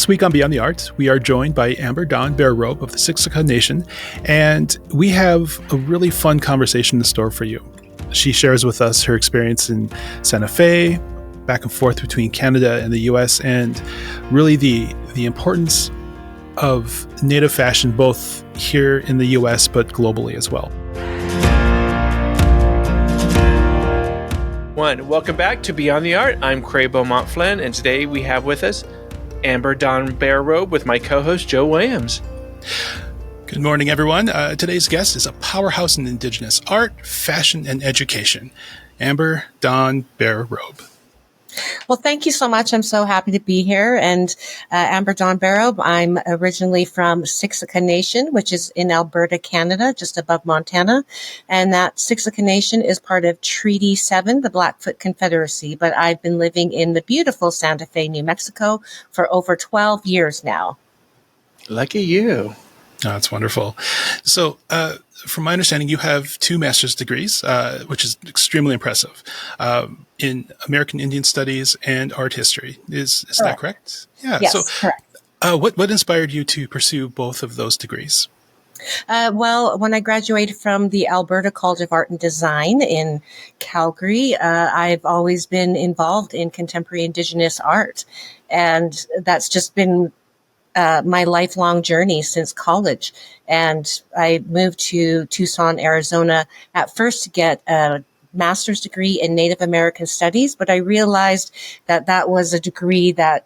This week on Beyond the Arts, we are joined by Amber Dawn Bear Robe of the Siksika Nation, and we have a really fun conversation in store for you. She shares with us her experience in Santa Fe, back and forth between Canada and the US, and really the importance of Native fashion both here in the US but globally as well. Welcome back to Beyond the Art. I'm Craig Beaumont Flynn, and today we have with us Amber Dawn Bear Robe with my co-host Joe Williams. Good morning, everyone. Today's guest is a powerhouse in Indigenous art, fashion, and education. Amber Dawn Bear Robe. Well, thank you so much. I'm so happy to be here. And Amber Dawn Bear Robe, I'm originally from Siksika Nation, which is in Alberta, Canada, just above Montana. And that Siksika Nation is part of Treaty 7, the Blackfoot Confederacy. But I've been living in the beautiful Santa Fe, New Mexico for over 12 years now. Lucky you. Oh, that's wonderful. So, from my understanding, you have 2 master's degrees, which is extremely impressive, in American Indian Studies and art history. Is that correct? Yeah. Yes, so, correct. What inspired you to pursue both of those degrees? Well, when I graduated from the Alberta College of Art and Design in Calgary, I've always been involved in contemporary Indigenous art, and that's just been my lifelong journey since college. And I moved to Tucson, Arizona at first to get a master's degree in Native American Studies, but I realized that was a degree that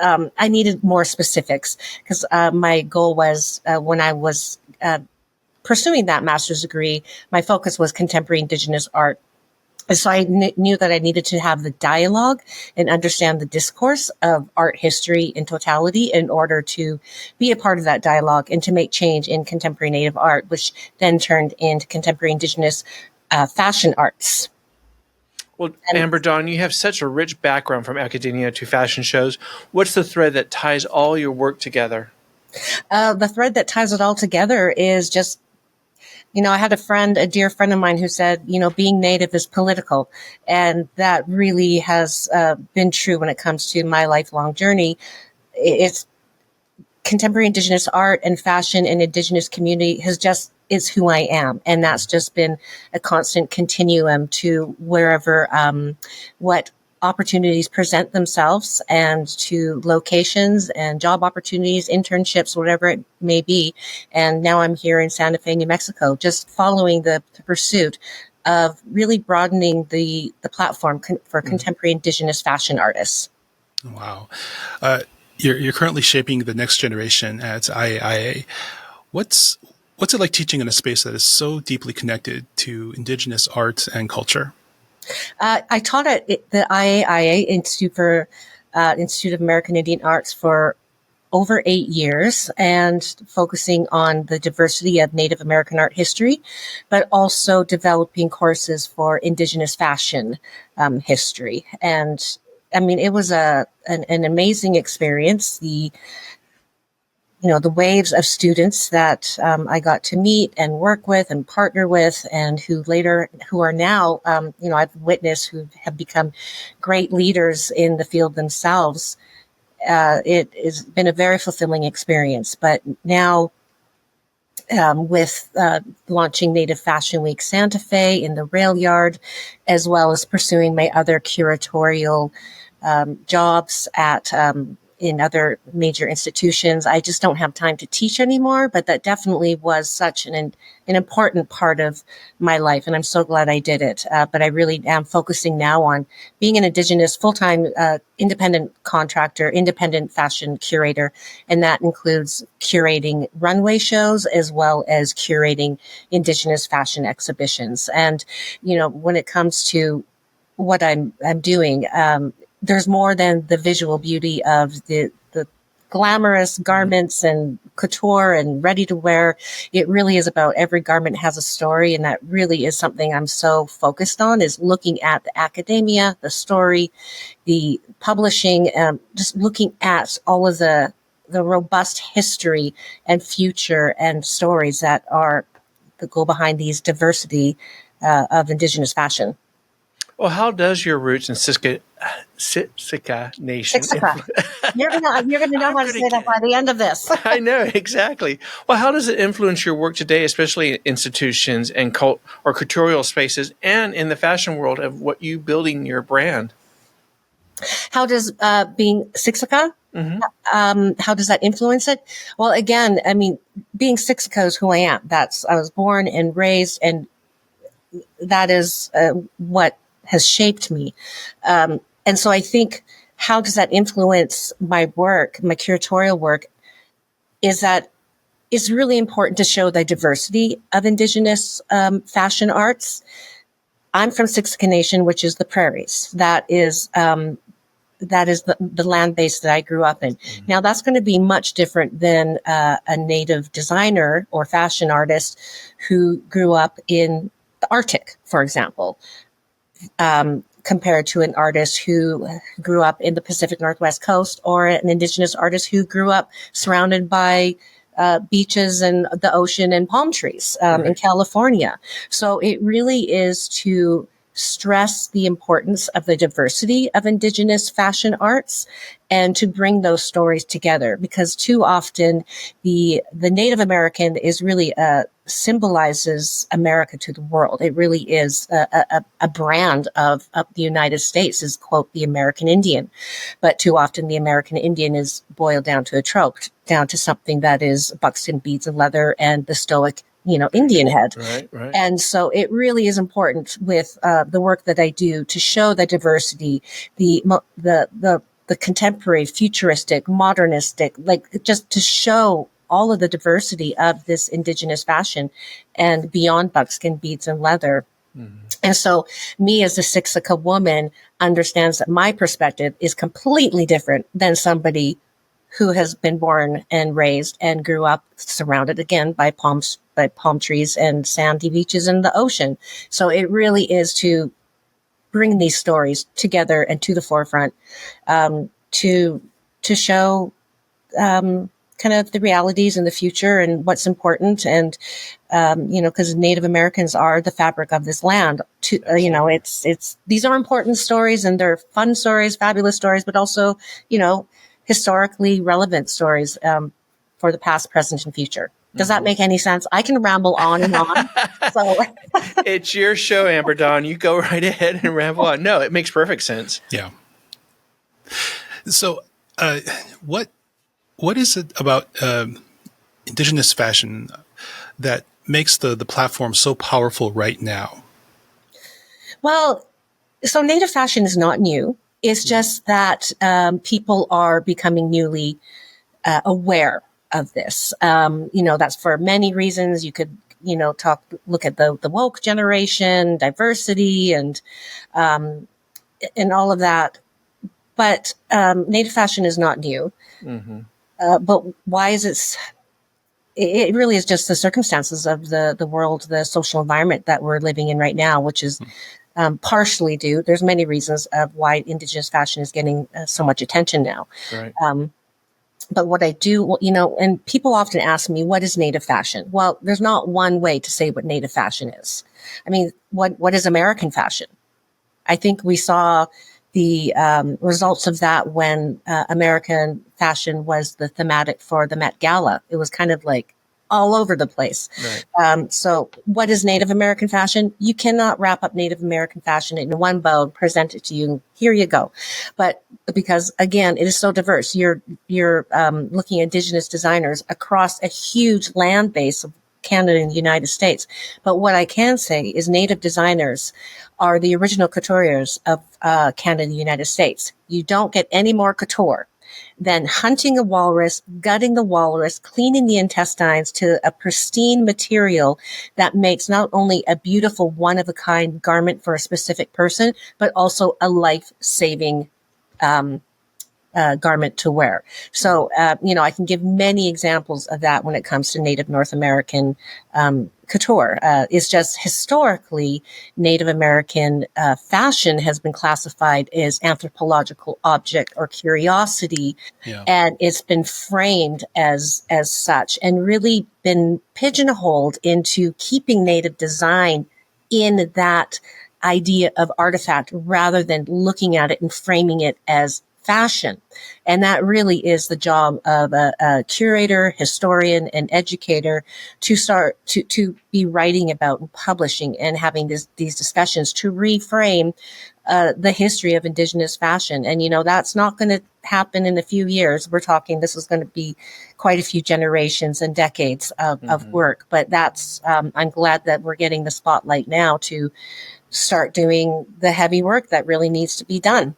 I needed more specifics, because my goal was when I was pursuing that master's degree, my focus was contemporary Indigenous art. So I knew that I needed to have the dialogue and understand the discourse of art history in totality in order to be a part of that dialogue and to make change in contemporary Native art, which then turned into contemporary Indigenous fashion arts. Well, Amber Dawn, you have such a rich background from academia to fashion shows. What's the thread that ties all your work together? The thread that ties it all together is just, I had a dear friend of mine who said, being Native is political. And that really has been true when it comes to my lifelong journey. It's contemporary Indigenous art and fashion and Indigenous community is who I am. And that's just been a constant continuum to wherever, what opportunities present themselves, and to locations and job opportunities, internships, whatever it may be. And now I'm here in Santa Fe, New Mexico, just following the pursuit of really broadening the platform for contemporary Indigenous fashion artists. Wow. You're currently shaping the next generation at IAIA. What's it like teaching in a space that is so deeply connected to Indigenous art and culture? I taught at the IAIA Institute of American Indian Arts for over 8 years, and focusing on the diversity of Native American art history, but also developing courses for Indigenous fashion history. And I mean, it was an amazing experience. The waves of students that I got to meet and work with and partner with, and who are now, I've witnessed, who have become great leaders in the field themselves. It has been a very fulfilling experience. But now, with launching Native Fashion Week Santa Fe in the Rail Yard, as well as pursuing my other curatorial jobs in other major institutions, I just don't have time to teach anymore, but that definitely was such an important part of my life, and I'm so glad I did it. But I really am focusing now on being an Indigenous full-time independent contractor, independent fashion curator, and that includes curating runway shows as well as curating Indigenous fashion exhibitions. And, when it comes to what I'm doing, there's more than the visual beauty of the glamorous garments and couture and ready to wear. It really is about every garment has a story. And that really is something I'm so focused on, is looking at the academia, the story, the publishing, just looking at all of the robust history and future and stories that go behind these diversity of Indigenous fashion. Well, how does your roots in Siksika Nation? Siksika. You're gonna know how to say that by the end of this. I know, exactly. Well, how does it influence your work today, especially in institutions and cult or curatorial spaces, and in the fashion world of what you building your brand? How does being Siksika? How does that influence it? Well, again, I mean, being Siksika is who I am. I was born and raised, and that is what has shaped me. And so I think, how does that influence my work, my curatorial work, is that it's really important to show the diversity of Indigenous fashion arts. I'm from Siksika Nation, which is the prairies. That is the land base that I grew up in. Now, that's going to be much different than a native designer or fashion artist who grew up in the Arctic, for example, compared to an artist who grew up in the Pacific Northwest coast, or an Indigenous artist who grew up surrounded by beaches and the ocean and palm trees in California. So it really is to stress the importance of the diversity of Indigenous fashion arts and to bring those stories together, because too often the Native American is really symbolizes America to the world. It really is a brand of the United States, is, quote, the American Indian. But too often the American Indian is boiled down to a trope, down to something that is buckskin beads and leather and the stoic, Indian head. Right. And so it really is important with the work that I do to show the diversity, the contemporary, futuristic, modernistic, like just to show all of the diversity of this Indigenous fashion and beyond buckskin beads and leather. And so me as a Siksika woman understands that my perspective is completely different than somebody who has been born and raised and grew up surrounded again by palm trees and sandy beaches and the ocean. So it really is to bring these stories together and to the forefront, to show kind of the realities in the future and what's important. And because Native Americans are the fabric of this land. These are important stories, and they're fun stories, fabulous stories, but also historically relevant stories for the past, present, and future. Does that make any sense? I can ramble on and on. So it's your show, Amber Dawn. You go right ahead and ramble on. No, it makes perfect sense. Yeah. So, what is it about Indigenous fashion that makes the platform so powerful right now? Well, so Native fashion is not new. It's just that people are becoming newly aware of this. That's for many reasons. You could, look at the woke generation, diversity, and all of that. But Native fashion is not new. But why is it? It really is just the circumstances of the world, the social environment that we're living in right now, which is partially due. There's many reasons of why Indigenous fashion is getting so much attention now. Right. But what I do, and people often ask me, what is Native fashion? Well, there's not one way to say what Native fashion is. I mean, what is American fashion? I think we saw the results of that when American fashion was the thematic for the Met Gala. It was kind of like all over the place. Right. So what is Native American fashion? You cannot wrap up Native American fashion in one bow and present it to you, and here you go. But because, again, it is so diverse, you're looking at Indigenous designers across a huge land base of Canada and the United States. But what I can say is Native designers are the original couturiers of Canada and the United States. You don't get any more couture than hunting a walrus, gutting the walrus, cleaning the intestines to a pristine material that makes not only a beautiful one-of-a-kind garment for a specific person, but also a life-saving garment to wear. So, I can give many examples of that when it comes to Native North American couture. It's just historically Native American fashion has been classified as anthropological object or curiosity, and it's been framed as such and really been pigeonholed into keeping Native design in that idea of artifact rather than looking at it and framing it as fashion. And that really is the job of a curator, historian, and educator to start to be writing about and publishing and having these discussions to reframe the history of Indigenous fashion. And, that's not going to happen in a few years. We're talking, this is going to be quite a few generations and decades of work. But that's, I'm glad that we're getting the spotlight now to start doing the heavy work that really needs to be done.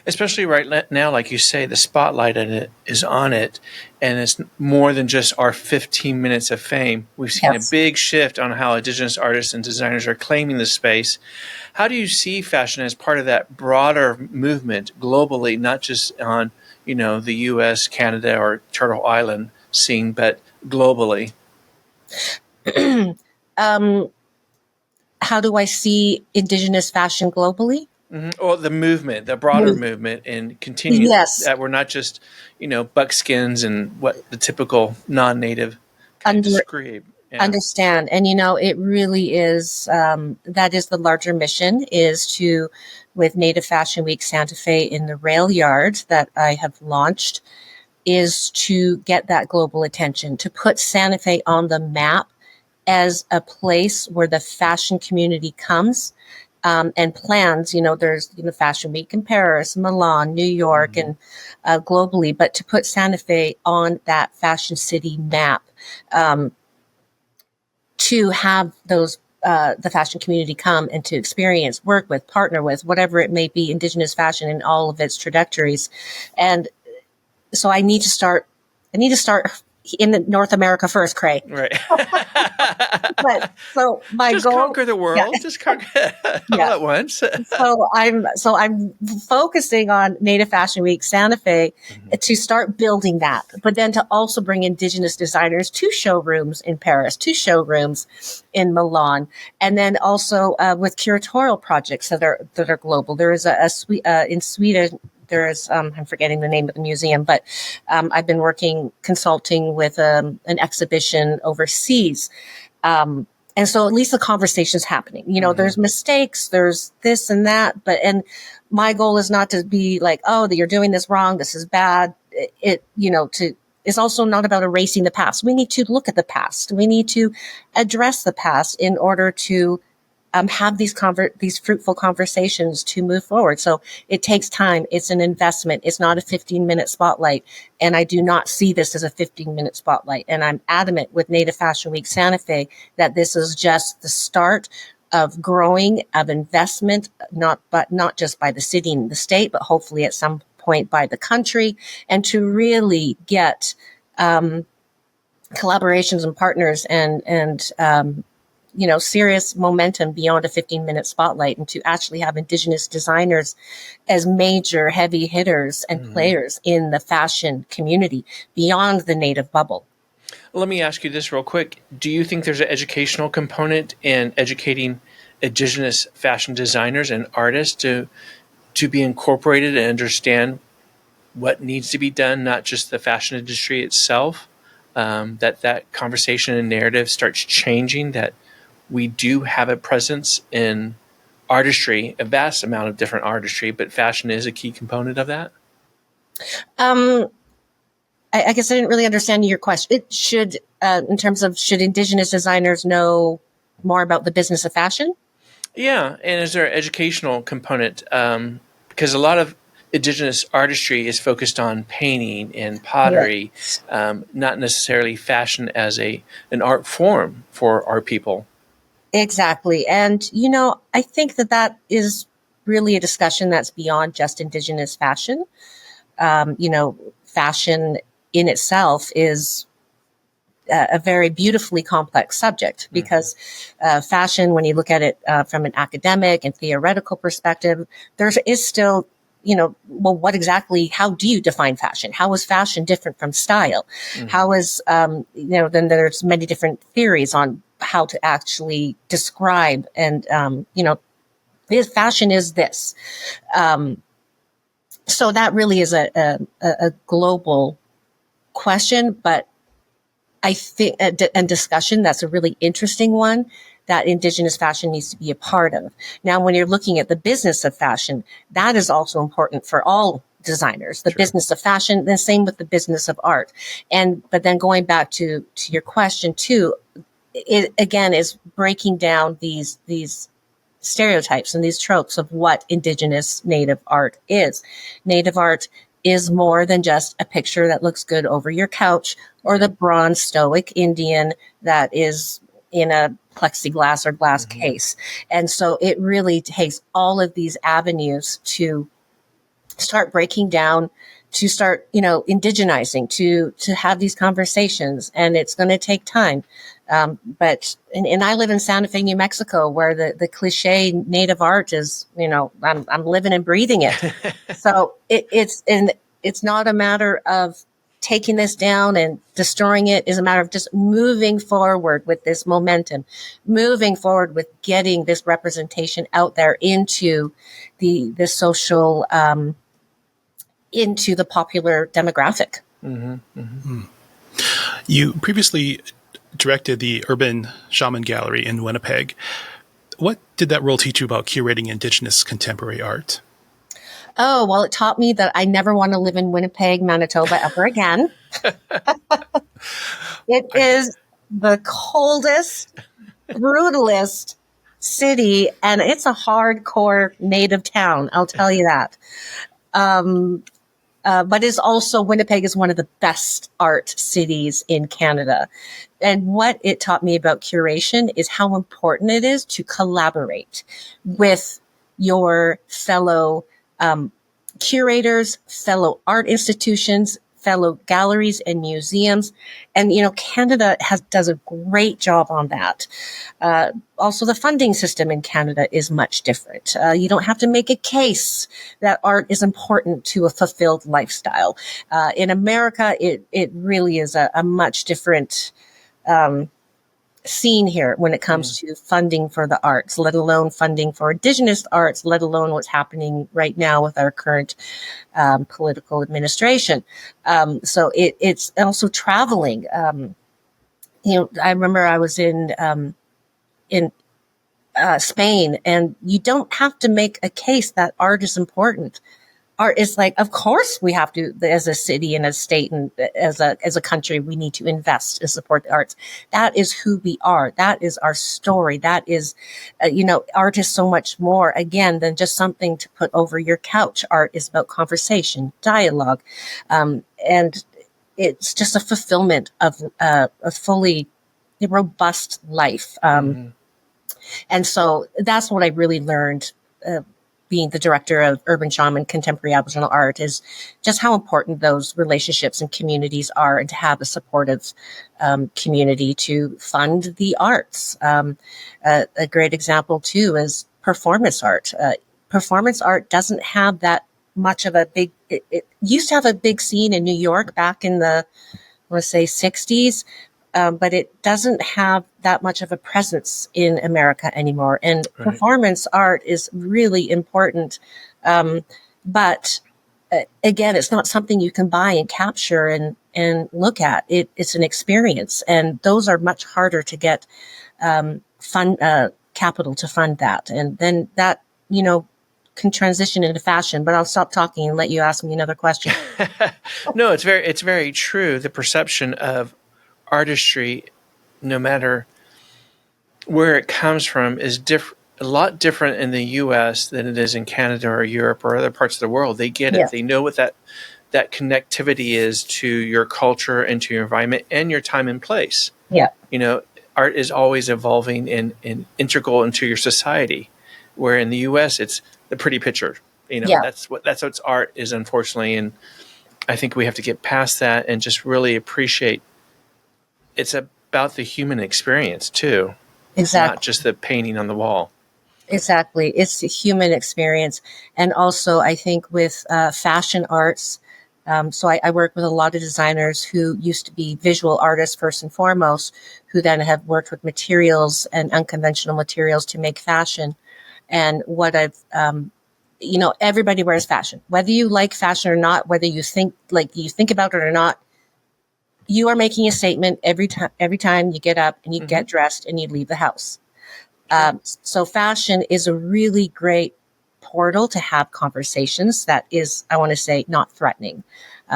Especially right now, like you say, the spotlight in it is on it, and it's more than just our 15 minutes of fame. We've seen a big shift on how Indigenous artists and designers are claiming the space. How do you see fashion as part of that broader movement globally, not just on, the U.S., Canada, or Turtle Island scene, but globally? How do I see Indigenous fashion globally? Or the movement, the broader movement, and continue that we're not just, buckskins and what the typical non-native can describe. Yeah. Understand. And, it really is, that is the larger mission, is to, with Native Fashion Week Santa Fe in the rail yard that I have launched, is to get that global attention, to put Santa Fe on the map as a place where the fashion community comes and plans. There's Fashion Week in Paris, Milan, New York, and globally, but to put Santa Fe on that fashion city map, to have those the fashion community come and to experience, work with, partner with, whatever it may be, Indigenous fashion in all of its trajectories. And so I need to start in North America first, Craig. Right. But so my just goal, conquer the world. Yeah. Just conquer all at once. So I'm focusing on Native Fashion Week Santa Fe to start building that, but then to also bring Indigenous designers to showrooms in Paris, to showrooms in Milan, and then also with curatorial projects that are global. There is in Sweden. There is, I'm forgetting the name of the museum, but I've been consulting with an exhibition overseas. And so at least the conversation's happening. There's mistakes, there's this and that, and my goal is not to be like, oh, that you're doing this wrong, this is bad. It's also not about erasing the past. We need to look at the past. We need to address the past in order to have these fruitful conversations to move forward. So it takes time. It's an investment. It's not a 15-minute spotlight. And I do not see this as a 15-minute spotlight. And I'm adamant with Native Fashion Week Santa Fe that this is just the start of growing, of investment, not just by the city and the state, but hopefully at some point by the country, and to really get collaborations and partners and serious momentum beyond a 15-minute spotlight, and to actually have Indigenous designers as major heavy hitters and players in the fashion community beyond the Native bubble. Let me ask you this real quick. Do you think there's an educational component in educating Indigenous fashion designers and artists to be incorporated and understand what needs to be done, not just the fashion industry itself, that conversation and narrative starts changing, that we do have a presence in artistry, a vast amount of different artistry, but fashion is a key component of that? I guess I didn't really understand your question. It should, in terms of, should Indigenous designers know more about the business of fashion? Yeah, and is there an educational component? Because a lot of Indigenous artistry is focused on painting and pottery, not necessarily fashion as an art form for our people. Exactly. And, I think that is really a discussion that's beyond just Indigenous fashion. Fashion in itself is a very beautifully complex subject, because fashion, when you look at it from an academic and theoretical perspective, there is still, how do you define fashion? How is fashion different from style? How is, then there's many different theories on how to actually describe and, fashion is this. So that really is a global question, but I think, and discussion, that's a really interesting one that Indigenous fashion needs to be a part of. Now, when you're looking at the business of fashion, that is also important for all designers, the business of fashion, the same with the business of art. But then going back to your question too, it again is breaking down these stereotypes and these tropes of what Indigenous Native art is. Native art is more than just a picture that looks good over your couch or the bronze stoic Indian that is in a plexiglass or glass case. And so it really takes all of these avenues to start breaking down, to start, indigenizing, to have these conversations. And it's going to take time. But I live in Santa Fe, New Mexico, where the cliche Native art is, I'm living and breathing it. So it's not a matter of taking this down and destroying it. It's a matter of just moving forward with this momentum, moving forward with getting this representation out there into the social, into the popular demographic. You previously directed the Urban Shaman Gallery in Winnipeg. What did that role teach you about curating Indigenous contemporary art? Oh, well, it taught me that I never want to live in Winnipeg, Manitoba ever again. It is the coldest, brutalist city, and it's a hardcore Native town, I'll tell you that. But it's also, Winnipeg is one of the best art cities in Canada. And what it taught me about curation is how important it is to collaborate with your fellow curators, fellow art institutions, fellow galleries and museums. And, Canada does a great job on that. Also, the funding system in Canada is much different. You don't have to make a case that art is important to a fulfilled lifestyle. In America, it really is a much different scene here when it comes to funding for the arts, let alone funding for Indigenous arts, let alone what's happening right now with our current political administration. So it's also traveling. I remember I was in Spain, and you don't have to make a case that art is important. Art is like, of course we have to, as a city and a state and as a country, we need to invest and support the arts. That is who we are. That is our story. That is, art is so much more, again, than just something to put over your couch. Art is about conversation, dialogue, and it's just a fulfillment of a fully robust life. And so that's what I really learned, being the director of Urban Shaman Contemporary Aboriginal Art, is just how important those relationships and communities are, and to have a supportive community to fund the arts. A great example, too, is performance art. Performance art doesn't have that much of a big, it used to have a big scene in New York back in the, let's say, 60s. But it doesn't have that much of a presence in America anymore. And performance art is really important. But again, it's not something you can buy and capture and look at. It's an experience. And those are much harder to get capital to fund that. And then that, can transition into fashion. But I'll stop talking and let you ask me another question. No, it's very true. The perception of artistry, no matter where it comes from, is a lot different in the U.S. than it is in Canada or Europe or other parts of the world. They get it. They know what that connectivity is to your culture and to your environment and your time and place. Yeah. Art is always evolving and integral into your society, where in the U.S. it's the pretty picture. That's what art is, unfortunately. And I think we have to get past that and just really appreciate it's about the human experience too. Exactly. Not just the painting on the wall. Exactly. It's the human experience. And also, I think with fashion arts, so I work with a lot of designers who used to be visual artists first and foremost, who then have worked with materials and unconventional materials to make fashion. And what I've, everybody wears fashion, whether you like fashion or not, whether you think about it or not. You are making a statement every time you get up and you get dressed and you leave the house. So fashion is a really great portal to have conversations that is, I want to say, not threatening.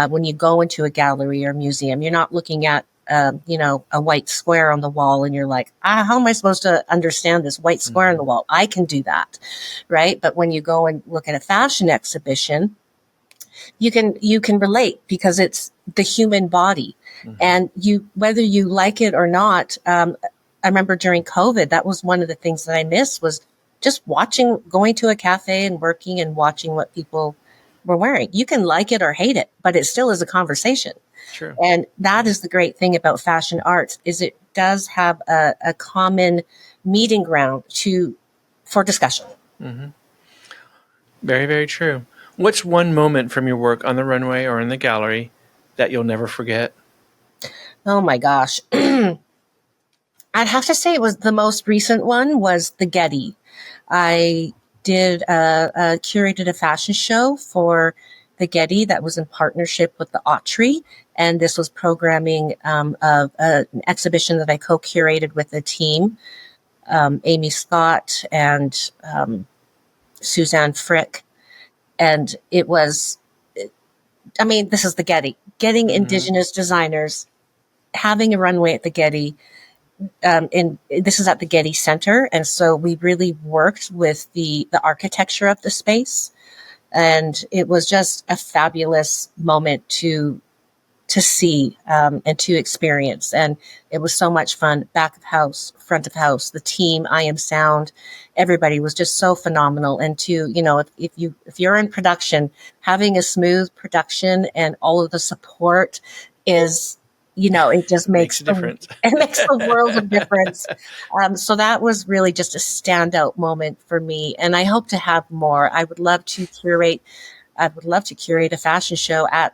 When you go into a gallery or museum, you're not looking at, a white square on the wall and you're like, how am I supposed to understand this white square on the wall? I can do that, right? But when you go and look at a fashion exhibition, you can relate because it's the human body. And whether you like it or not, I remember during COVID, that was one of the things that I missed was just going to a cafe and working and watching what people were wearing. You can like it or hate it, but it still is a conversation. True. And that is the great thing about fashion arts is it does have a common meeting ground for discussion. Very, very true. What's one moment from your work on the runway or in the gallery that you'll never forget? Oh my gosh. I'd have to say it was the most recent one was the Getty. I curated a fashion show for the Getty that was in partnership with the Autry. And this was programming of an exhibition that I co-curated with a team, Amy Scott and Suzanne Frick. And it was, this is the Getty. Getting Indigenous designers, having a runway at the Getty, this is at the Getty Center. And so we really worked with the architecture of the space. And it was just a fabulous moment to see and to experience. And it was so much fun. Back of house, front of house, the team, I Am Sound, everybody was just so phenomenal. And if you're in production, having a smooth production and all of the support is, it just makes a difference. It makes a world of difference. So that was really just a standout moment for me. And I hope to have more. I would love to curate a fashion show at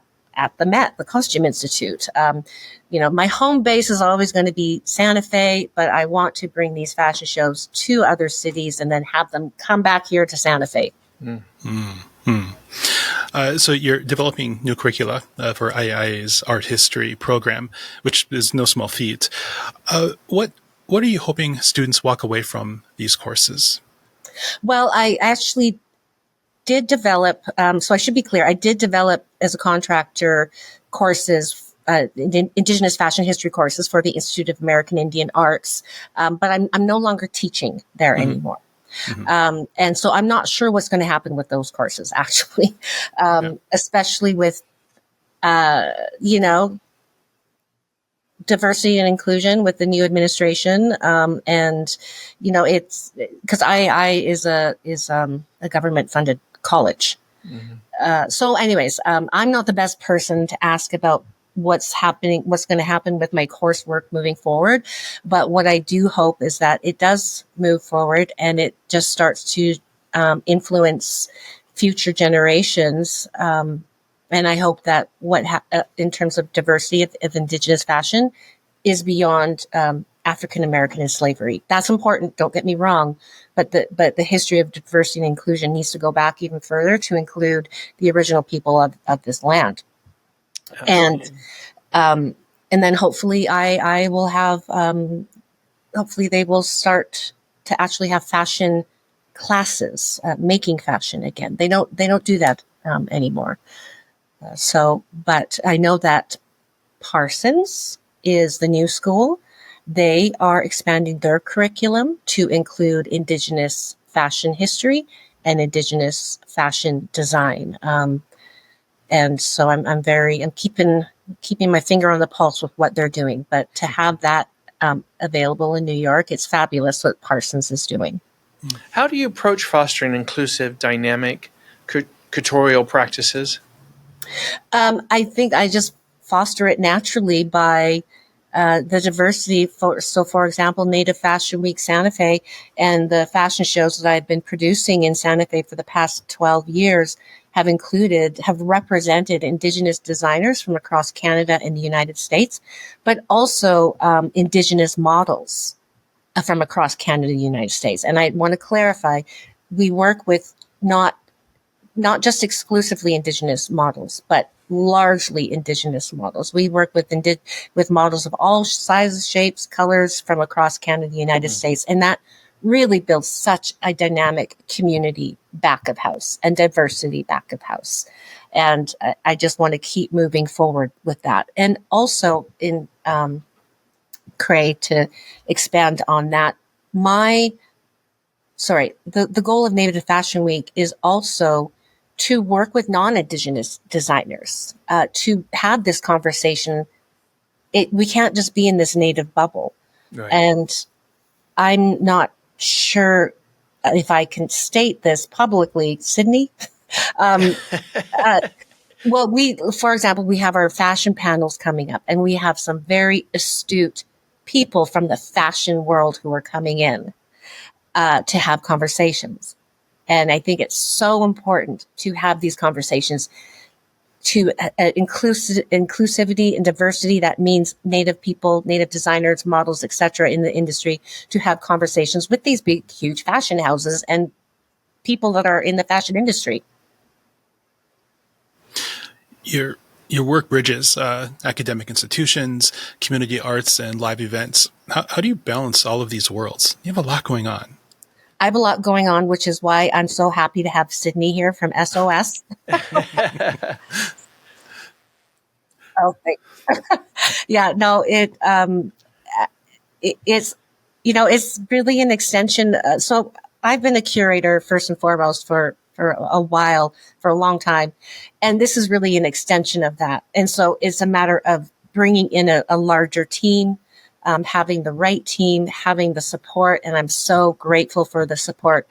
the Met, the Costume Institute. My home base is always going to be Santa Fe, but I want to bring these fashion shows to other cities and then have them come back here to Santa Fe. So you're developing new curricula for IIA's art history program, which is no small feat. What are you hoping students walk away from these courses? Well, I actually did develop, so I should be clear, I did develop as a contractor courses, Indigenous fashion history courses for the Institute of American Indian Arts, but I'm no longer teaching there anymore. And so I'm not sure what's going to happen with those courses, actually, especially with, diversity and inclusion with the new administration. And, it's because II is a government funded college. So anyways, I'm not the best person to ask about what's going to happen with my coursework moving forward. But what I do hope is that it does move forward and it just starts to influence future generations. And I hope that in terms of diversity of Indigenous fashion is beyond African American and slavery. That's important. Don't get me wrong. But the history of diversity and inclusion needs to go back even further to include the original people of this land. Absolutely. And then hopefully I will have, hopefully they will start to actually have fashion classes, making fashion again. They don't do that anymore. But I know that Parsons is the new school. They are expanding their curriculum to include Indigenous fashion history and Indigenous fashion design. And so I'm keeping my finger on the pulse with what they're doing. But to have that available in New York, it's fabulous what Parsons is doing. How do you approach fostering inclusive, dynamic, curatorial practices? I think I just foster it naturally by the diversity. For example, Native Fashion Week Santa Fe and the fashion shows that I've been producing in Santa Fe for the past 12 years have represented Indigenous designers from across Canada and the United States, but also Indigenous models from across Canada and the United States. And I want to clarify, we work with not just exclusively Indigenous models, but largely Indigenous models. We work with models of all sizes, shapes, colors from across Canada and the United States. And that really builds such a dynamic community back of house and diversity back of house. And I just want to keep moving forward with that. And also in Cray, to expand on that, the goal of Native Fashion Week is also to work with non-Indigenous designers, to have this conversation. We can't just be in this Native bubble. Right. And I'm not sure if I can state this publicly, Sydney. Well, for example, we have our fashion panels coming up, and we have some very astute people from the fashion world who are coming in to have conversations. And I think it's so important to have these conversations to inclusivity and diversity. That means Native people, Native designers, models, etc. in the industry, to have conversations with these big, huge fashion houses and people that are in the fashion industry. Your work bridges academic institutions, community arts, and live events. How do you balance all of these worlds? You have a lot going on. I have a lot going on, which is why I'm so happy to have Sydney here from SOS. Okay. Yeah, no, it's, it's really an extension. So I've been a curator first and foremost for a while, for a long time. And this is really an extension of that. And so it's a matter of bringing in a larger team, having the right team, having the support. And I'm so grateful for the support.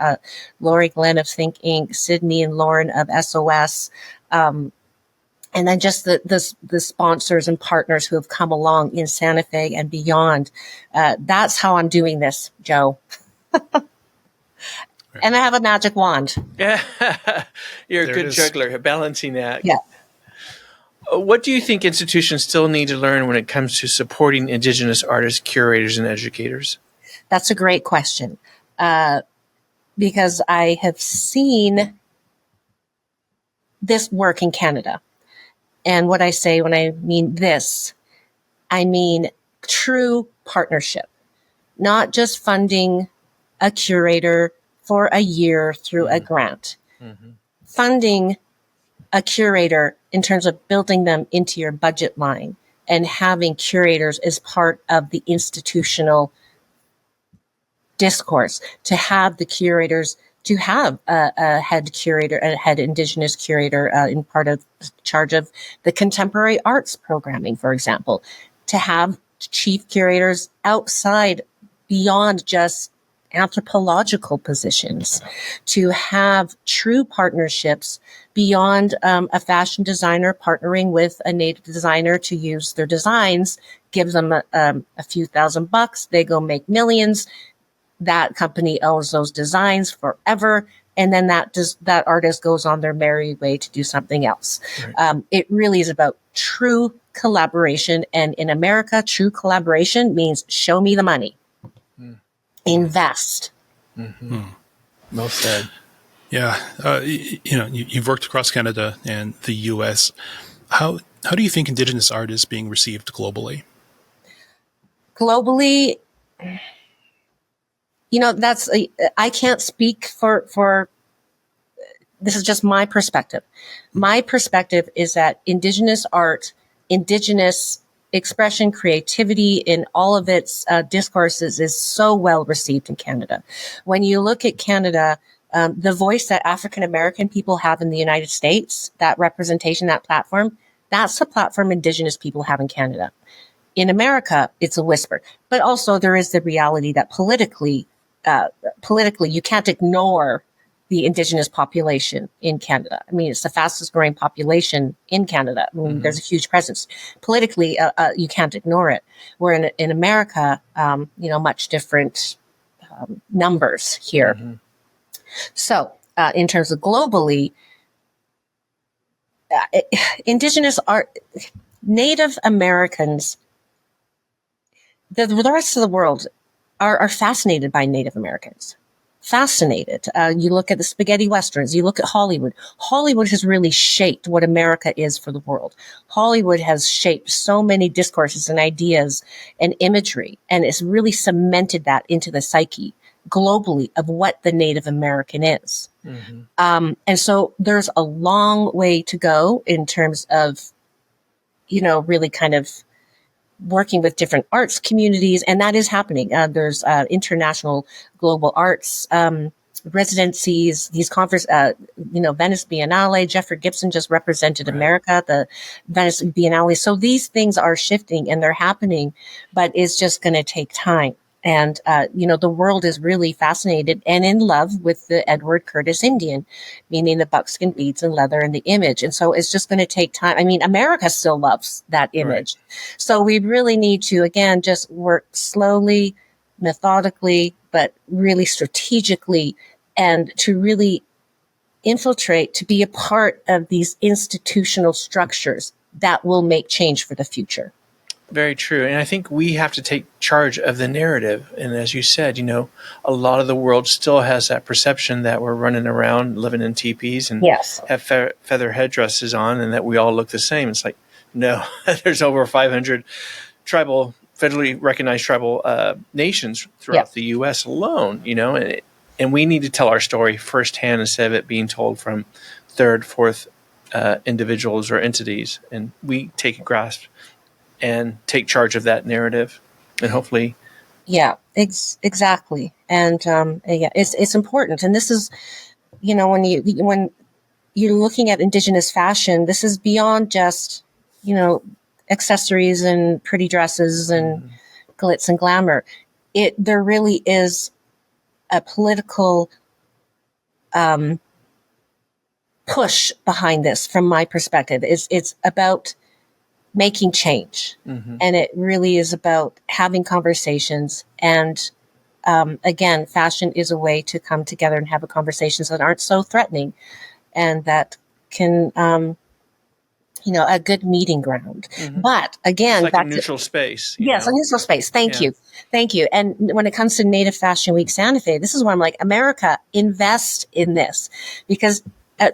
Lori Glenn of Think Inc., Sydney and Lauren of SOS. And then just the sponsors and partners who have come along in Santa Fe and beyond. That's how I'm doing this, Joe. And I have a magic wand. Yeah, you're There a good it is. juggler, balancing that. Yeah. What do you think institutions still need to learn when it comes to supporting Indigenous artists, curators, and educators? That's a great question. Because I have seen this work in Canada. And what I say when I mean this, I mean true partnership, not just funding a curator for a year through a grant. Mm-hmm. Funding a curator in terms of building them into your budget line and having curators as part of the institutional discourse, to have the curators, to have a head curator, a head Indigenous curator in charge of the contemporary arts programming, for example, to have chief curators outside, beyond just anthropological positions, to have true partnerships beyond a fashion designer partnering with a Native designer to use their designs, gives them a few $1,000, they go make millions. That company owns those designs forever, and then that artist goes on their merry way to do something else. Right. It really is about true collaboration, and in America, true collaboration means show me the money. Invest. Mm-hmm. Well said. Yeah, you've worked across Canada and the U.S. How do you think Indigenous art is being received globally? Globally, I can't speak for. This is just my perspective. My perspective is that Indigenous art, Indigenous expression, creativity in all of its discourses is so well received in Canada. When you look at Canada, the voice that African American people have in the United States, that representation, that platform, that's the platform Indigenous people have in Canada. In America, it's a whisper. But also there is the reality that politically, you can't ignore the Indigenous population in Canada. I mean, it's the fastest growing population in Canada. I mean, there's a huge presence. Politically, you can't ignore it. Where in America, much different numbers here. Mm-hmm. So, in terms of globally, Indigenous art, Native Americans, the rest of the world are fascinated by Native Americans. Fascinated. You look at the spaghetti westerns, you look at Hollywood. Hollywood has really shaped what America is for the world. Hollywood has shaped so many discourses and ideas and imagery, and it's really cemented that into the psyche globally of what the Native American is. Mm-hmm. And so there's a long way to go in terms of, really kind of working with different arts communities, and that is happening. There's international global arts residencies, these conference, Venice Biennale. Jeffrey Gibson just represented America at the Venice Biennale. So these things are shifting and they're happening, but it's just going to take time. And, the world is really fascinated and in love with the Edward Curtis Indian, meaning the buckskin beads and leather and the image. And so it's just going to take time. I mean, America still loves that image. Right. So we really need to, again, just work slowly, methodically, but really strategically, and to really infiltrate, to be a part of these institutional structures that will make change for the future. Very true. And I think we have to take charge of the narrative. And as you said, a lot of the world still has that perception that we're running around living in teepees and have feather headdresses on and that we all look the same. It's like, no, there's over 500 federally recognized tribal nations throughout the U.S. alone, and we need to tell our story firsthand instead of it being told from third, fourth individuals or entities. And we take a grasp and take charge of that narrative, and hopefully, exactly. And it's important. And this is, when you're looking at Indigenous fashion, this is beyond just, accessories and pretty dresses and glitz and glamour. There really is a political push behind this. From my perspective, it's about making change. And it really is about having conversations. And again, fashion is a way to come together and have conversations that aren't so threatening and that can, a good meeting ground. But again, it's like a neutral space. Yes, a neutral space. Thank you. And when it comes to Native Fashion Week Santa Fe, this is where I'm like, America, invest in this, because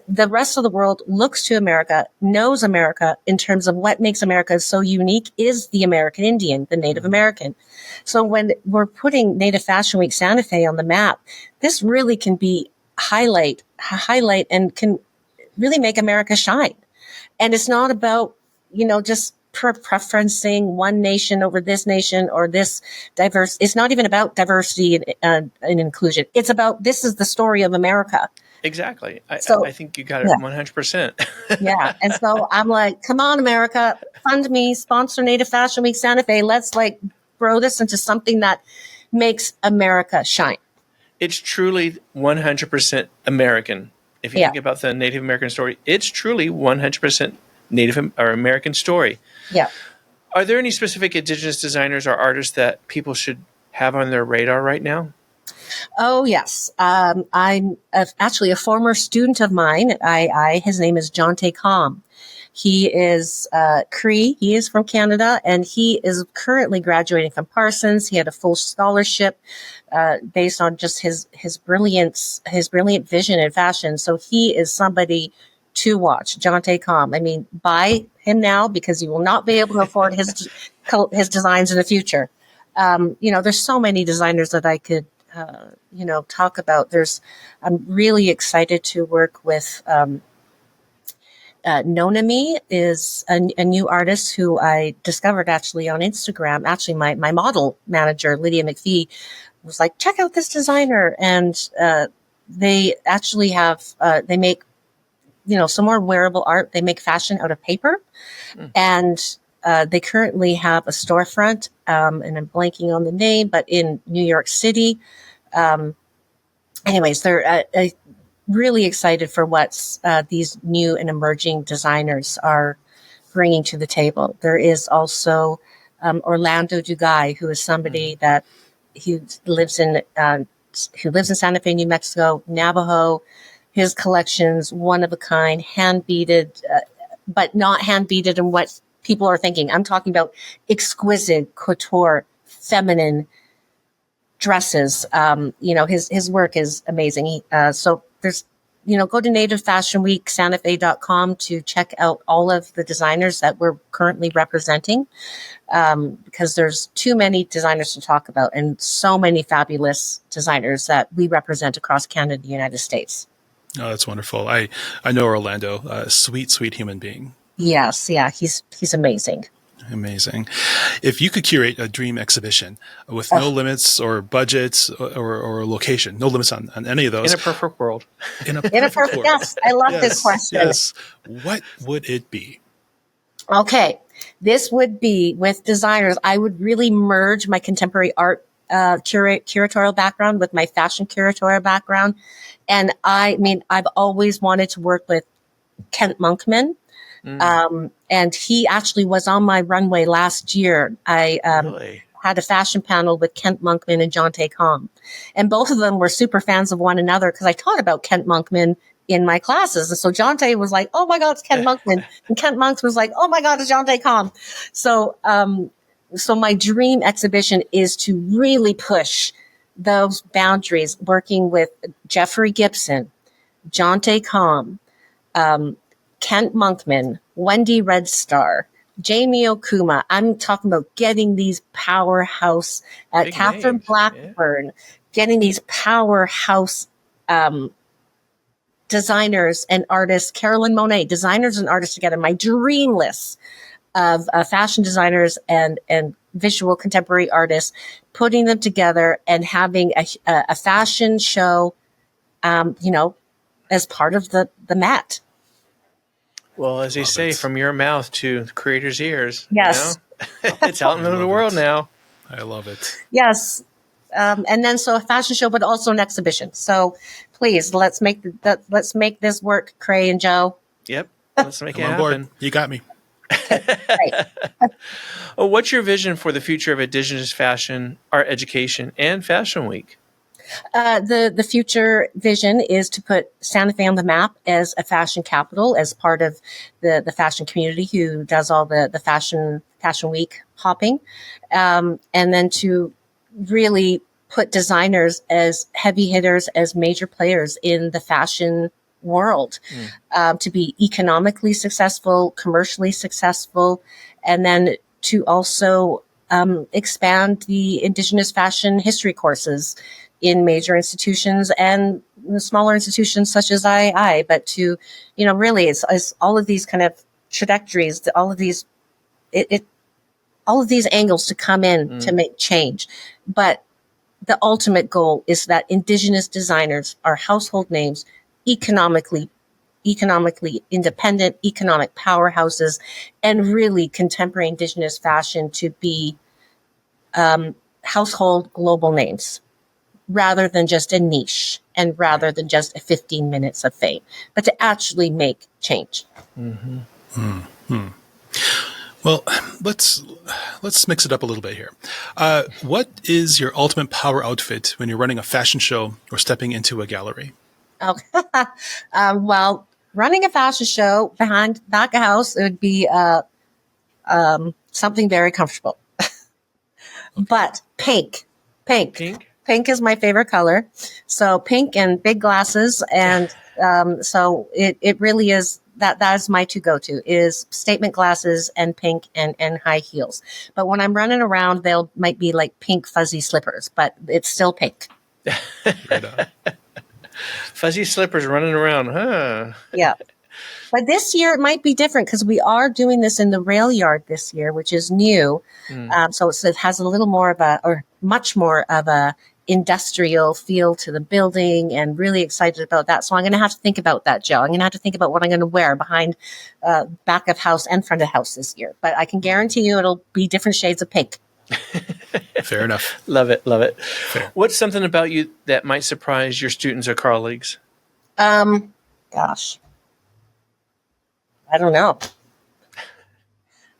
the rest of the world looks to America, knows America in terms of what makes America so unique is the American Indian, the Native American. So when we're putting Native Fashion Week Santa Fe on the map, this really can be highlight and can really make America shine. And it's not about, just preferencing one nation over this nation or this diverse. It's not even about diversity and inclusion. It's about, this is the story of America. Exactly. I think you got it 100%. And so I'm like, come on, America, fund me, sponsor Native Fashion Week Santa Fe. Let's grow this into something that makes America shine. It's truly 100% American. If you think about the Native American story, it's truly 100% Native or American story. Yeah. Are there any specific Indigenous designers or artists that people should have on their radar right now? Oh, yes. I'm actually a former student of mine. His name is Jonte Com. He is Cree. He is from Canada, and he is currently graduating from Parsons. He had a full scholarship based on just his brilliant vision in fashion. So he is somebody to watch, Jonte Com. I mean, buy him now because you will not be able to afford his designs in the future. There's so many designers that I could talk about. I'm really excited to work with Nonami is a new artist who I discovered actually on Instagram. Actually, my model manager, Lydia McPhee, was like, check out this designer. And they actually have, they make, some more wearable art. They make fashion out of paper. And they currently have a storefront, and I'm blanking on the name, but in New York City. Anyways, they're really excited for what these new and emerging designers are bringing to the table. There is also Orlando Dugai, who is somebody that he lives in Santa Fe, New Mexico, Navajo. His collections, one of a kind, hand beaded, but not hand beaded in what people are thinking. I'm talking about exquisite couture, feminine dresses. His work is amazing. So there's go to Native Fashion Week, santafe.com to check out all of the designers that we're currently representing, because there's too many designers to talk about and so many fabulous designers that we represent across Canada and the United States. Oh, that's wonderful. I know Orlando, a sweet, sweet human being. Yes, yeah, he's amazing. Amazing. If you could curate a dream exhibition with no limits or budgets or location, no limits on any of those. In a perfect world. In a perfect world. Yes, I love this question. Yes. What would it be? Okay. This would be with designers. I would really merge my contemporary art curatorial background with my fashion curatorial background. And I've always wanted to work with Kent Monkman. And he actually was on my runway last year. I Really? had a fashion panel with Kent Monkman and Jonte Kom. And both of them were super fans of one another because I taught about Kent Monkman in my classes. And so Jonte was like, oh my God, it's Kent Monkman. And Kent Monks was like, oh my God, it's Jonte Kom. So my dream exhibition is to really push those boundaries, working with Jeffrey Gibson, Jonte Kom, Kent Monkman, Wendy Red Star, Jamie Okuma. I'm talking about getting these powerhouse, Catherine Blackburn, getting these powerhouse designers and artists, Carolyn Monet, designers and artists together. My dream list of fashion designers and visual contemporary artists, putting them together and having a fashion show, as part of the Met. Well, as they say, from your mouth to the creator's ears. Yes. It's out in the world now. I love it. Yes. And then so a fashion show, but also an exhibition. So please, let's make this work, Cray and Joe. Yep. Let's make it happen. Board. You got me. Right. Well, what's your vision for the future of Indigenous fashion, art education, and Fashion Week? The future vision is to put Santa Fe on the map as a fashion capital, as part of the fashion community who does all the fashion week hopping, and then to really put designers as heavy hitters, as major players in the fashion world, to be economically successful, commercially successful, and then to also expand the Indigenous fashion history courses in major institutions and smaller institutions such as II, but to, really it's all of these kind of trajectories, all of these angles to come in to make change. But the ultimate goal is that Indigenous designers are household names, economically independent, economic powerhouses, and really contemporary Indigenous fashion to be household global names, rather than just a niche and rather than just 15 minutes of fame, but to actually make change. Mm-hmm. Mm-hmm. Well, let's mix it up a little bit here. What is your ultimate power outfit when you're running a fashion show or stepping into a gallery? Oh, well, running a fashion show back of house, it would be something very comfortable. But pink. Pink is my favorite color. So pink and big glasses. And so it really is, that is my to go-to, is statement glasses and pink and high heels. But when I'm running around, might be like pink fuzzy slippers, but it's still pink. Right on. Fuzzy slippers running around, huh? Yeah. But this year it might be different because we are doing this in the rail yard this year, which is new. So it has a little more of much more of a industrial feel to the building, and really excited about that. So I'm going to have to think about that, Joe. I'm going to have to think about what I'm going to wear behind back of house and front of house this year. But I can guarantee you it'll be different shades of pink. Fair enough. Love it. Fair. What's something about you that might surprise your students or colleagues? Gosh. I don't know.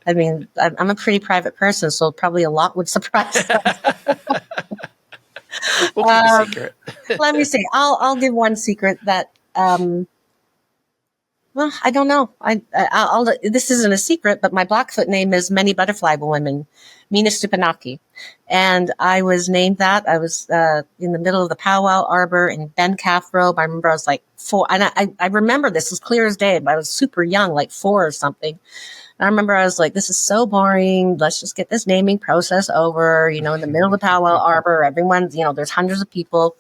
I mean, I'm a pretty private person, so probably a lot would surprise them. We'll keep a secret. Let me see. I'll give one secret that Well, I don't know. This isn't a secret, but my Blackfoot name is Many Butterfly Woman, Mina Stupanaki. And I was named that. I was in the middle of the powwow arbor in Ben Calf Robe. I remember I was like 4. And I remember this as clear as day, but I was super young, like 4 or something. I remember I was like, this is so boring. Let's just get this naming process over, in the middle of the powwow arbor. Everyone's, there's hundreds of people.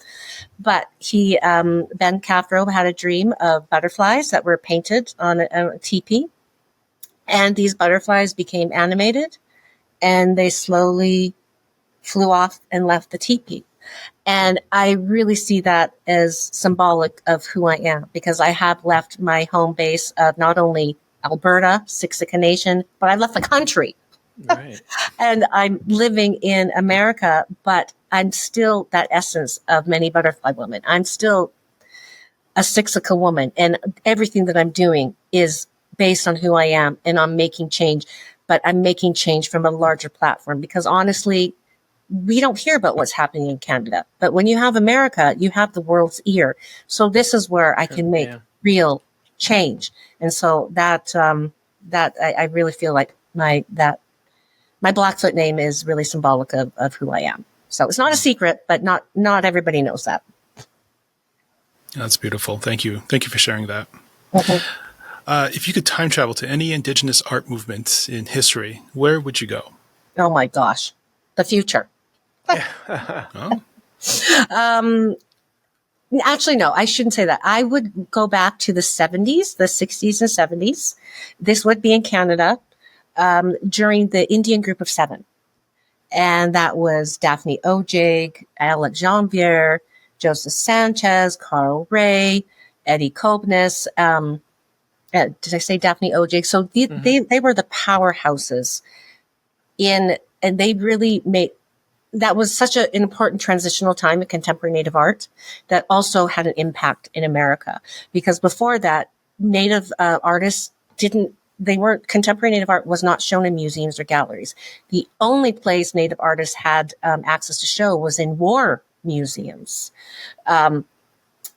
But Ben Cathro had a dream of butterflies that were painted on a teepee. And these butterflies became animated and they slowly flew off and left the teepee. And I really see that as symbolic of who I am, because I have left my home base of not only Alberta, Siksika Nation, but I left the country. Right. And I'm living in America, but I'm still that essence of Many Butterfly Woman. I'm still a Siksika woman, and everything that I'm doing is based on who I am, and I'm making change, but I'm making change from a larger platform, because honestly, we don't hear about what's happening in Canada. But when you have America, you have the world's ear. So this is where I can make real change. And so that I really feel like my Blackfoot name is really symbolic of who I am. So it's not a secret, but not everybody knows that. That's beautiful. Thank you. Thank you for sharing that. Okay. If you could time travel to any Indigenous art movement in history, where would you go? Oh my gosh. The future. Oh. Actually, no, I shouldn't say that. I would go back to the 70s, the 60s and 70s. This would be in Canada during the Indian Group of 7. And that was Daphne Ojig, Alec Janvier, Joseph Sanchez, Carl Ray, Eddie Kobnis. Did I say Daphne Ojig? So they were the powerhouses and they really made, that was such an important transitional time in contemporary Native art that also had an impact in America. Because before that, Native artists contemporary Native art was not shown in museums or galleries. The only place Native artists had access to show was in war museums.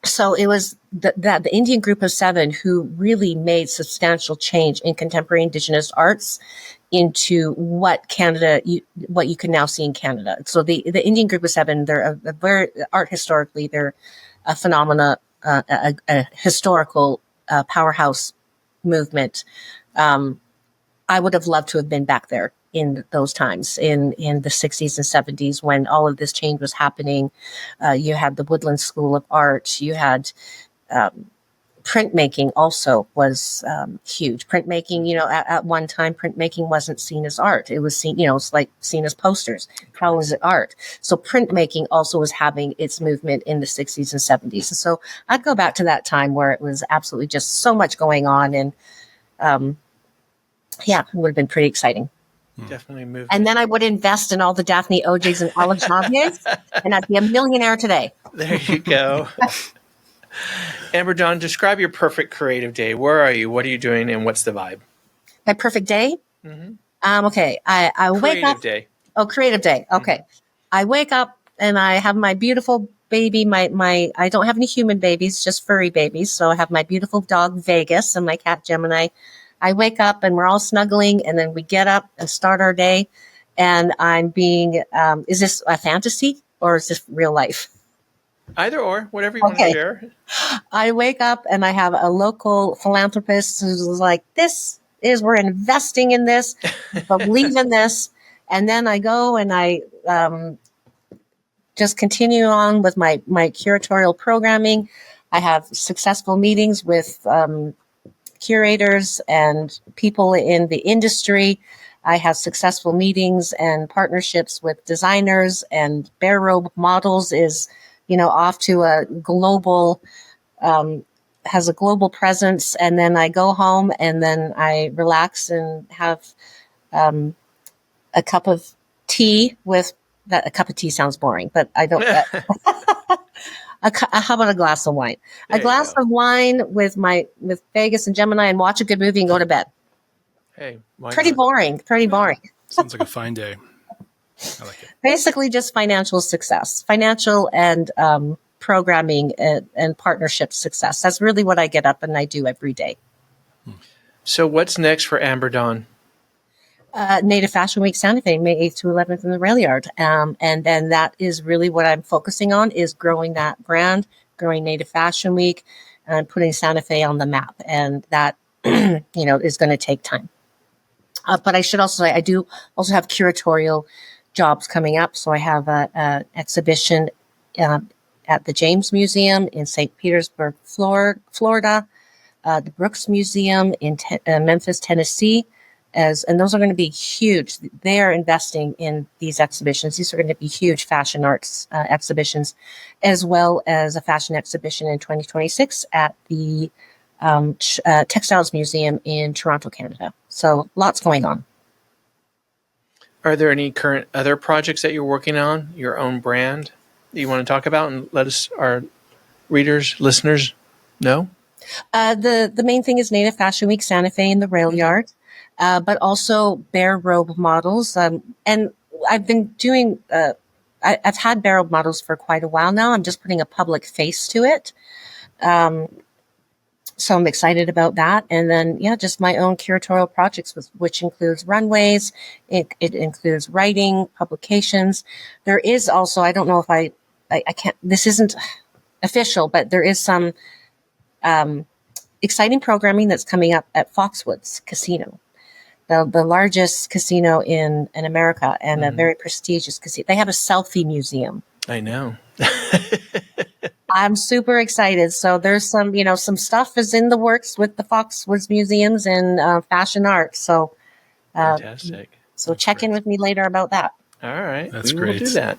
So it was the Indian Group of 7 who really made substantial change in contemporary Indigenous arts into what you can now see in Canada. So the Indian Group of 7, they're a very art historically, they're a phenomena, a historical powerhouse movement. I would have loved to have been back there in those times, in the 60s and 70s, when all of this change was happening. You had the Woodland School of Art. You had printmaking also was huge. Printmaking, at one time, printmaking wasn't seen as art. It was seen, it's like seen as posters. How is it art? So printmaking also was having its movement in the 60s and 70s. So I'd go back to that time where it was absolutely just so much going on. And it would have been pretty exciting. Definitely moving. And then I would invest in all the Daphne Ojigs and Olive Janviers, and I'd be a millionaire today. There you go. Amber Dawn, describe your perfect creative day. Where are you? What are you doing? And what's the vibe? My perfect day? Mm-hmm. Okay. I wake up. Creative day. Oh, creative day. Okay. Mm-hmm. I wake up and I have my beautiful baby. I don't have any human babies, just furry babies. So I have my beautiful dog Vegas and my cat Gemini. I wake up and we're all snuggling, and then we get up and start our day. And I'm being, is this a fantasy or is this real life? Either or, whatever you want to share. I wake up and I have a local philanthropist who's like, we're investing in this, believe in this. And then I go and I just continue on with my curatorial programming. I have successful meetings with curators and people in the industry. I have successful meetings and partnerships with designers, and Bear Robe Models is, off to a global, has a global presence. And then I go home and then I relax and have a cup of tea with that. A cup of tea sounds boring, but I don't. How about a glass of wine? A glass of wine with Vegas and Gemini, and watch a good movie and go to bed. Hey, pretty boring. Sounds like a fine day. I like it. Basically, just financial success, financial and programming and partnership success. That's really what I get up and I do every day. So what's next for Amber Dawn? Native Fashion Week Santa Fe, May 8th to 11th in the rail yard. And then that is really what I'm focusing on, is growing that brand, growing Native Fashion Week, and putting Santa Fe on the map. And that, is going to take time. But I should also say, I do also have curatorial jobs coming up. So I have an exhibition at the James Museum in St. Petersburg, Florida, the Brooks Museum in Memphis, Tennessee. And those are going to be huge. They are investing in these exhibitions. These are going to be huge fashion arts exhibitions, as well as a fashion exhibition in 2026 at the Textiles Museum in Toronto, Canada. So lots going on. Are there any current other projects that you're working on, your own brand, that you want to talk about and let us, our readers, listeners, know? The main thing is Native Fashion Week Santa Fe in the rail yard. But also Bear Robe models. And I've been doing, I've had Bear Robe models for quite a while now. I'm just putting a public face to it. So I'm excited about that. And then, just my own curatorial projects, which includes runways. It includes writing, publications. There is also, I don't know if I can't, this isn't official, but there is some exciting programming that's coming up at Foxwoods Casino. The largest casino in America, and a very prestigious casino. They have a selfie museum. I know. I'm super excited. So there's some stuff is in the works with the Foxwoods Museums and fashion art. So, Fantastic. So check in with me later about that. All right. That's we great. will do that.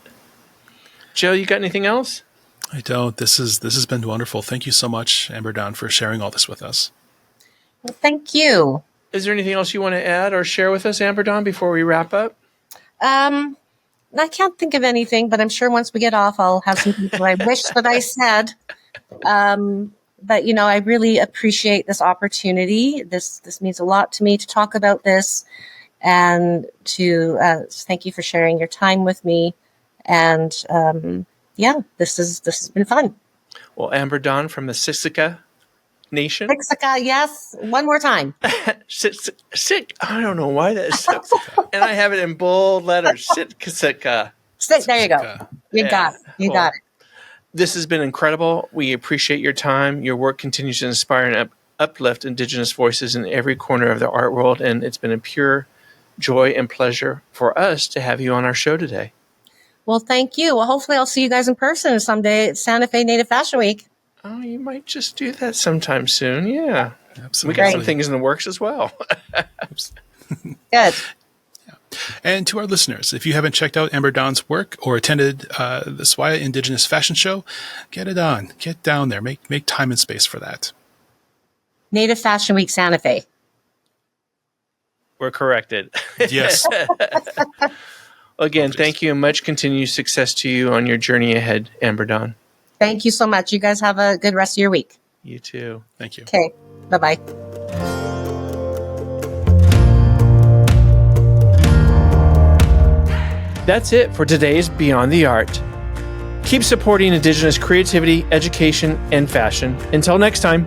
Joe, you got anything else? I don't. This has been wonderful. Thank you so much, Amber Dawn, for sharing all this with us. Well, thank you. Is there anything else you want to add or share with us, Amber Dawn, before we wrap up? I can't think of anything, but I'm sure once we get off, I'll have some people I wish that I said. But I really appreciate this opportunity. This means a lot to me to talk about this, and to thank you for sharing your time with me. And this has been fun. Well, Amber Dawn from the Siksika Nation. Siksika, yes. One more time. Sick. I don't know why that is so. And I have it in bold letters. Siksika. There you go. You got it. This has been incredible. We appreciate your time. Your work continues to inspire and uplift Indigenous voices in every corner of the art world. And it's been a pure joy and pleasure for us to have you on our show today. Well, thank you. Well, hopefully I'll see you guys in person someday at Santa Fe Native Fashion Week. Oh, you might just do that sometime soon. Yeah. Absolutely. We got some things in the works as well. Good. Yeah. And to our listeners, if you haven't checked out Amber Dawn's work or attended the Swaya Indigenous Fashion Show, get it on. Get down there. Make time and space for that. Native Fashion Week Santa Fe. We're corrected. Yes. Again, thank you and much continued success to you on your journey ahead, Amber Dawn. Thank you so much. You guys have a good rest of your week. You too. Thank you. Okay. Bye-bye. That's it for today's Beyond the Art. Keep supporting Indigenous creativity, education, and fashion. Until next time.